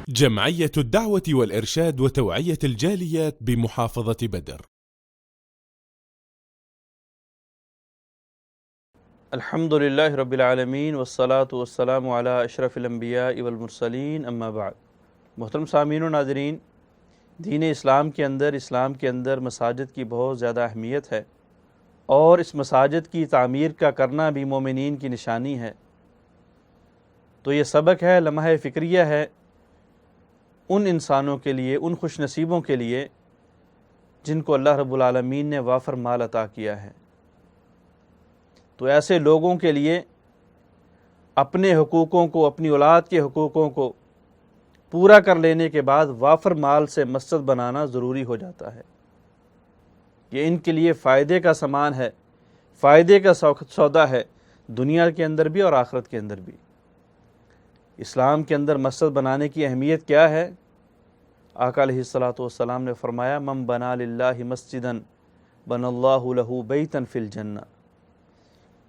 جمعية الدعوة والإرشاد وتوعية الجاليات بمحافظة بدر. الحمد لله رب العالمین والصلاة والسلام علی اشرف الانبیاء والمرسلین اما بعد. محترم سامعین و ناظرین، دین اسلام کے اندر مساجد کی بہت زیادہ اہمیت ہے، اور اس مساجد کی تعمیر کا کرنا بھی مومنین کی نشانی ہے. تو یہ سبق ہے، لمحہ فکریہ ہے ان انسانوں کے لیے، ان خوش نصیبوں کے لیے جن کو اللہ رب العالمین نے وافر مال عطا کیا ہے. تو ایسے لوگوں کے لیے اپنے حقوقوں کو، اپنی اولاد کے حقوقوں کو پورا کر لینے کے بعد وافر مال سے مسجد بنانا ضروری ہو جاتا ہے. یہ ان کے لیے فائدے کا سامان ہے، فائدے کا سودا ہے، دنیا کے اندر بھی اور آخرت کے اندر بھی. اسلام کے اندر مسجد بنانے کی اہمیت کیا ہے؟ آقا علیہ الصلوۃ والسلام نے فرمایا، من بنا للہ مسجدا بنى اللہ لہ بیتا فی الجنہ،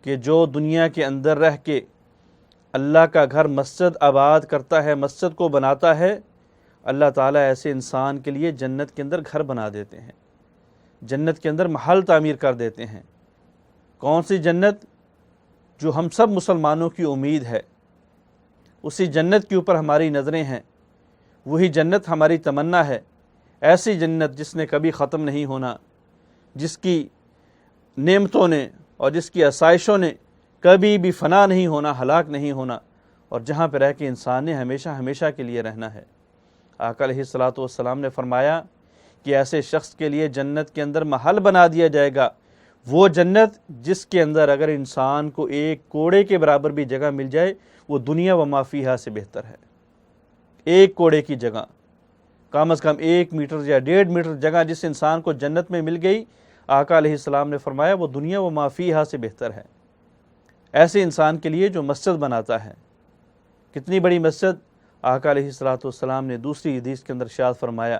کہ جو دنیا کے اندر رہ کے اللہ کا گھر مسجد آباد کرتا ہے، مسجد کو بناتا ہے، اللہ تعالیٰ ایسے انسان کے لیے جنت کے اندر گھر بنا دیتے ہیں، جنت کے اندر محل تعمیر کر دیتے ہیں. کون سی جنت؟ جو ہم سب مسلمانوں کی امید ہے، اسی جنت کے اوپر ہماری نظریں ہیں، وہی جنت ہماری تمنا ہے. ایسی جنت جس نے کبھی ختم نہیں ہونا، جس کی نعمتوں نے اور جس کی آسائشوں نے کبھی بھی فنا نہیں ہونا، ہلاک نہیں ہونا، اور جہاں پہ رہ کے انسان نے ہمیشہ ہمیشہ کے لیے رہنا ہے. آقا علیہ الصلوۃ والسلام نے فرمایا کہ ایسے شخص کے لیے جنت کے اندر محل بنا دیا جائے گا، وہ جنت جس کے اندر اگر انسان کو ایک کوڑے کے برابر بھی جگہ مل جائے، وہ دنیا و ما فیہا سے بہتر ہے. ایک کوڑے کی جگہ، کم از کم 1 میٹر یا 1.5 میٹر جگہ جس انسان کو جنت میں مل گئی، آقا علیہ السلام نے فرمایا وہ دنیا و ما فیہا سے بہتر ہے. ایسے انسان کے لیے جو مسجد بناتا ہے. کتنی بڑی مسجد؟ آقا علیہ الصلوۃ والسلام نے دوسری حدیث کے اندر ارشاد فرمایا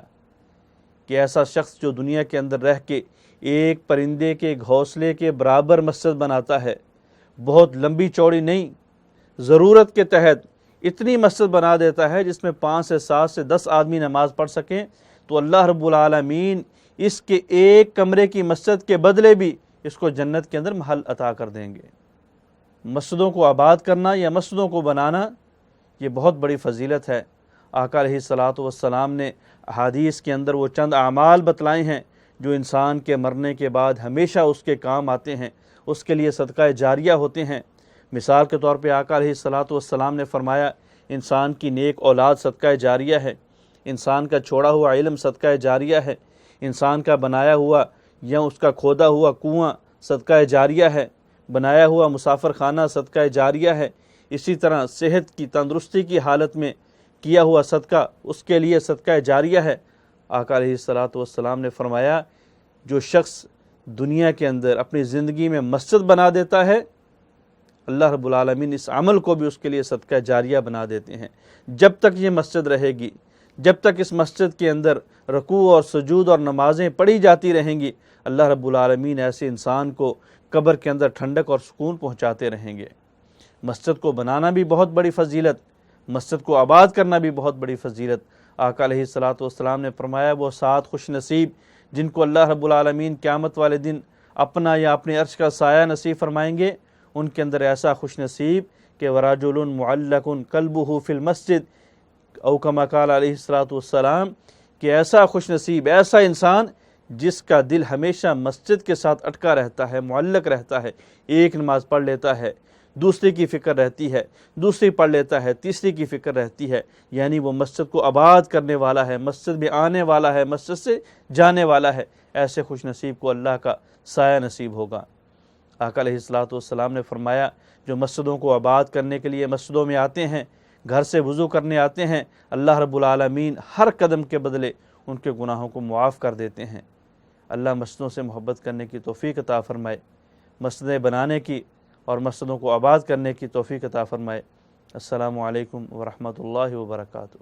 کہ ایسا شخص جو دنیا کے اندر رہ کے ایک پرندے کے گھونسلے کے برابر مسجد بناتا ہے، بہت لمبی چوڑی نہیں، ضرورت کے تحت اتنی مسجد بنا دیتا ہے جس میں 5 سے 7 سے 10 آدمی نماز پڑھ سکیں، تو اللہ رب العالمین اس کے ایک کمرے کی مسجد کے بدلے بھی اس کو جنت کے اندر محل عطا کر دیں گے. مسجدوں کو آباد کرنا یا مسجدوں کو بنانا یہ بہت بڑی فضیلت ہے. آقا علیہ الصلوۃ والسلام نے احادیث کے اندر وہ چند اعمال بتلائے ہیں جو انسان کے مرنے کے بعد ہمیشہ اس کے کام آتے ہیں، اس کے لیے صدقہ جاریہ ہوتے ہیں. مثال کے طور پہ آقا علیہ الصلوۃ والسلام نے فرمایا، انسان کی نیک اولاد صدقہ جاریہ ہے، انسان کا چھوڑا ہوا علم صدقہ جاریہ ہے، انسان کا بنایا ہوا یا اس کا کھودا ہوا کنواں صدقہ جاریہ ہے، بنایا ہوا مسافر خانہ صدقہ جاریہ ہے. اسی طرح صحت کی، تندرستی کی حالت میں کیا ہوا صدقہ اس کے لیے صدقہ جاریہ ہے. آقا علیہ الصلوۃ والسلام نے فرمایا، جو شخص دنیا کے اندر اپنی زندگی میں مسجد بنا دیتا ہے، اللہ رب العالمین اس عمل کو بھی اس کے لیے صدقہ جاریہ بنا دیتے ہیں. جب تک یہ مسجد رہے گی، جب تک اس مسجد کے اندر رکوع اور سجود اور نمازیں پڑھی جاتی رہیں گی، اللہ رب العالمین ایسے انسان کو قبر کے اندر ٹھنڈک اور سکون پہنچاتے رہیں گے. مسجد کو بنانا بھی بہت بڑی فضیلت، مسجد کو آباد کرنا بھی بہت بڑی فضیلت. آقا علیہ الصلوۃ والسلام نے فرمایا، وہ 7 خوش نصیب جن کو اللہ رب العالمین قیامت والے دن اپنا یا اپنے عرش کا سایہ نصیب فرمائیں گے، ان کے اندر ایسا خوش نصیب کہ وَرَجُلٌ مُعَلَّقٌ قَلْبُهُ فِي الْمَسْجِدِ او کما قال علیہ الصلوۃ والسلام، کہ ایسا خوش نصیب، ایسا انسان جس کا دل ہمیشہ مسجد کے ساتھ اٹکا رہتا ہے، معلق رہتا ہے. ایک نماز پڑھ لیتا ہے، دوسری کی فکر رہتی ہے، دوسری پڑھ لیتا ہے، تیسری کی فکر رہتی ہے، یعنی وہ مسجد کو آباد کرنے والا ہے، مسجد میں آنے والا ہے، مسجد سے جانے والا ہے. ایسے خوش نصیب کو اللہ کا سایہ نصیب ہوگا. آقا علیہ الصلوۃ والسلام نے فرمایا، جو مسجدوں کو آباد کرنے کے لیے مسجدوں میں آتے ہیں، گھر سے وضو کرنے آتے ہیں، اللہ رب العالمین ہر قدم کے بدلے ان کے گناہوں کو معاف کر دیتے ہیں. اللہ مسجدوں سے محبت کرنے کی توفیق عطا فرمائے، مسجدیں بنانے کی اور مسجدوں کو آباد کرنے کی توفیق عطا فرمائے. السلام علیکم ورحمۃ اللہ وبرکاتہ.